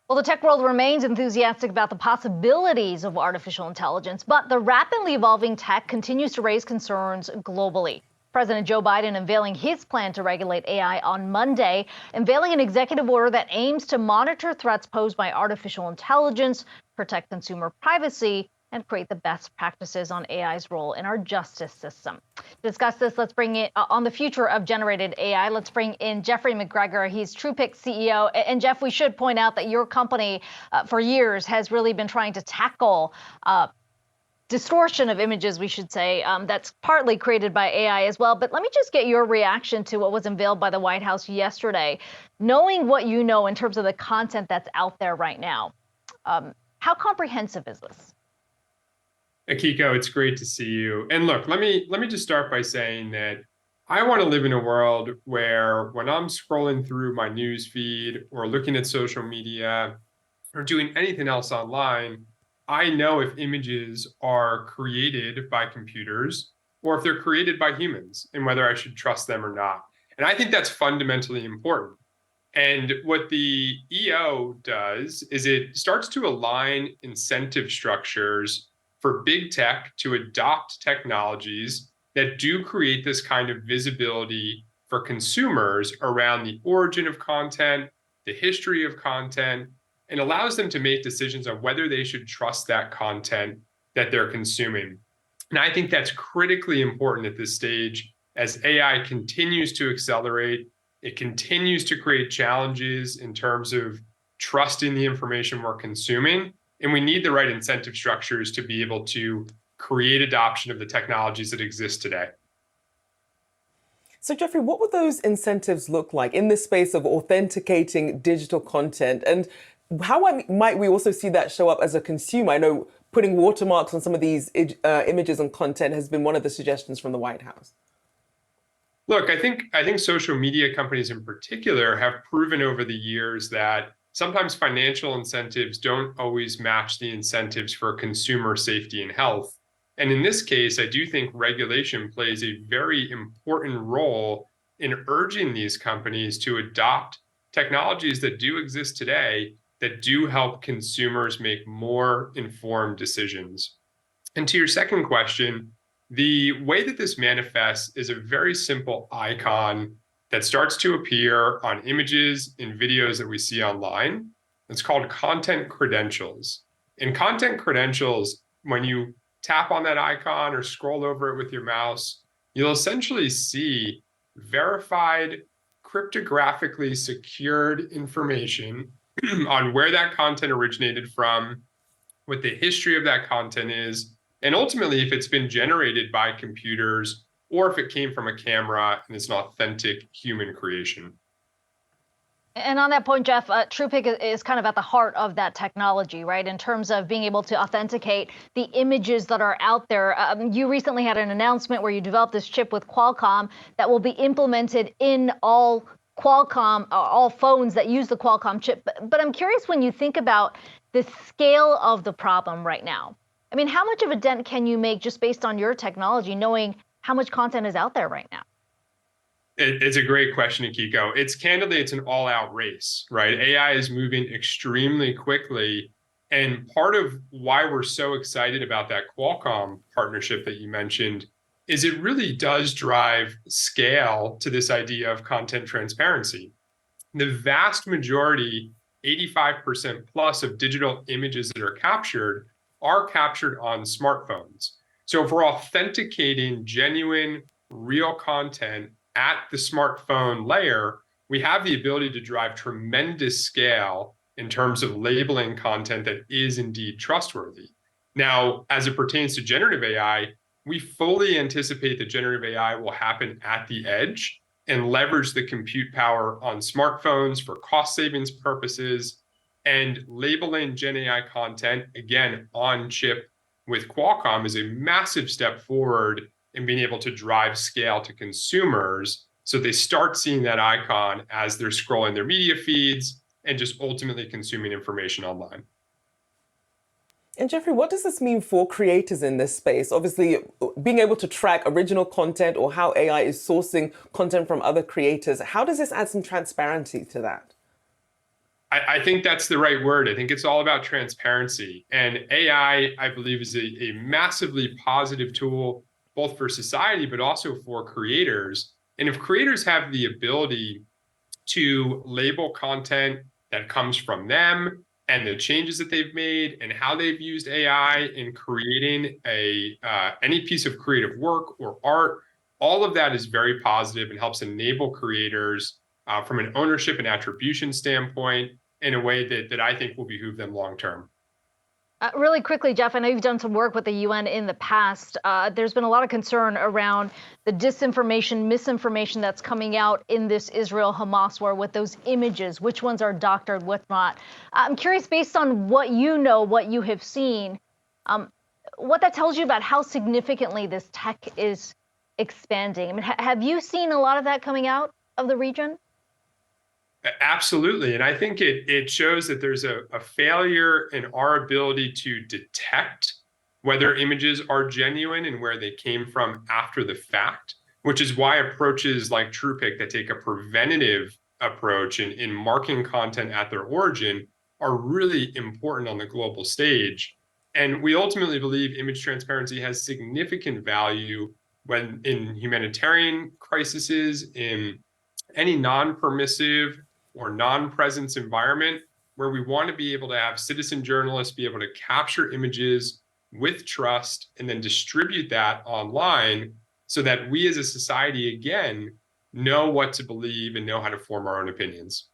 Well, the tech world remains enthusiastic about the possibilities of artificial intelligence, but the rapidly evolving tech continues to raise concerns globally. President Joe Biden unveiling his plan to regulate AI on Monday, unveiling an executive order that aims to monitor threats posed by artificial intelligence, protect consumer privacy, and create the best practices on AI's role in our justice system. To discuss this, let's bring it on the future of generated AI. Let's bring in Jeffrey McGregor. He's TruePic CEO. And Jeff, we should point out that your company for years has really been trying to tackle distortion of images, we should say, that's partly created by AI as well. But let me just get your reaction to what was unveiled by the White House yesterday. Knowing what you know in terms of the content that's out there right now, how comprehensive is this? Akiko, it's great to see you. And look, let me just start by saying that I want to live in a world where when I'm scrolling through my news feed or looking at social media or doing anything else online, I know if images are created by computers or if they're created by humans and whether I should trust them or not. And I think that's fundamentally important. And what the EO does is it starts to align incentive structures for big tech to adopt technologies that do create this kind of visibility for consumers around the origin of content, the history of content, and allows them to make decisions on whether they should trust that content that they're consuming. And I think that's critically important at this stage as AI continues to accelerate. It continues to create challenges in terms of trusting the information we're consuming. And we need the right incentive structures to be able to create adoption of the technologies that exist today. So, Jeffrey, what would those incentives look like in this space of authenticating digital content? And how might we also see that show up as a consumer? I know putting watermarks on some of these images and content has been one of the suggestions from the White House. Look, I think social media companies in particular have proven over the years that sometimes financial incentives don't always match the incentives for consumer safety and health. And in this case, I do think regulation plays a very important role in urging these companies to adopt technologies that do exist today that do help consumers make more informed decisions. And to your second question, the way that this manifests is a very simple icon that starts to appear on images and videos that we see online. It's called content credentials. And content credentials, when you tap on that icon or scroll over it with your mouse, you'll essentially see verified, cryptographically secured information on where that content originated from, what the history of that content is, and ultimately if it's been generated by computers or if it came from a camera and it's an authentic human creation. And on that point, Jeff, TruePic is kind of at the heart of that technology, right? In terms of being able to authenticate the images that are out there. You recently had an announcement where you developed this chip with Qualcomm that will be implemented in all Qualcomm, all phones that use the Qualcomm chip. But I'm curious, when you think about the scale of the problem right now, I mean, how much of a dent can you make just based on your technology, knowing how much content is out there right now? It's a great question, Akiko. It's an all-out race, right? AI is moving extremely quickly. And part of why we're so excited about that Qualcomm partnership that you mentioned is it really does drive scale to this idea of content transparency. The vast majority, 85% plus of digital images that are captured on smartphones. So if we're authenticating genuine, real content at the smartphone layer, we have the ability to drive tremendous scale in terms of labeling content that is indeed trustworthy. Now, as it pertains to generative AI, we fully anticipate that generative AI will happen at the edge and leverage the compute power on smartphones for cost savings purposes. And labeling Gen AI content, again, on chip with Qualcomm is a massive step forward in being able to drive scale to consumers so they start seeing that icon as they're scrolling their media feeds and just ultimately consuming information online. And Jeffrey, what does this mean for creators in this space? Obviously, being able to track original content or how AI is sourcing content from other creators, how does this add some transparency to that? I think that's the right word. I think it's all about transparency. And AI, I believe, is a massively positive tool, both for society, but also for creators. And if creators have the ability to label content that comes from them and the changes that they've made and how they've used AI in creating any piece of creative work or art, all of that is very positive and helps enable creators from an ownership and attribution standpoint in a way that I think will behoove them long term. Really quickly, Jeff, I know you've done some work with the UN in the past. There's been a lot of concern around the disinformation, misinformation that's coming out in this Israel-Hamas war with those images, which ones are doctored, what not. I'm curious, based on what you know, what you have seen, what that tells you about how significantly this tech is expanding. I mean, have you seen a lot of that coming out of the region? Absolutely. And I think it shows that there's a failure in our ability to detect whether images are genuine and where they came from after the fact, which is why approaches like TruePic that take a preventative approach in marking content at their origin are really important on the global stage. And we ultimately believe image transparency has significant value when in humanitarian crises, in any non-permissive or non-presence environment where we want to be able to have citizen journalists be able to capture images with trust and then distribute that online so that we as a society, again, know what to believe and know how to form our own opinions.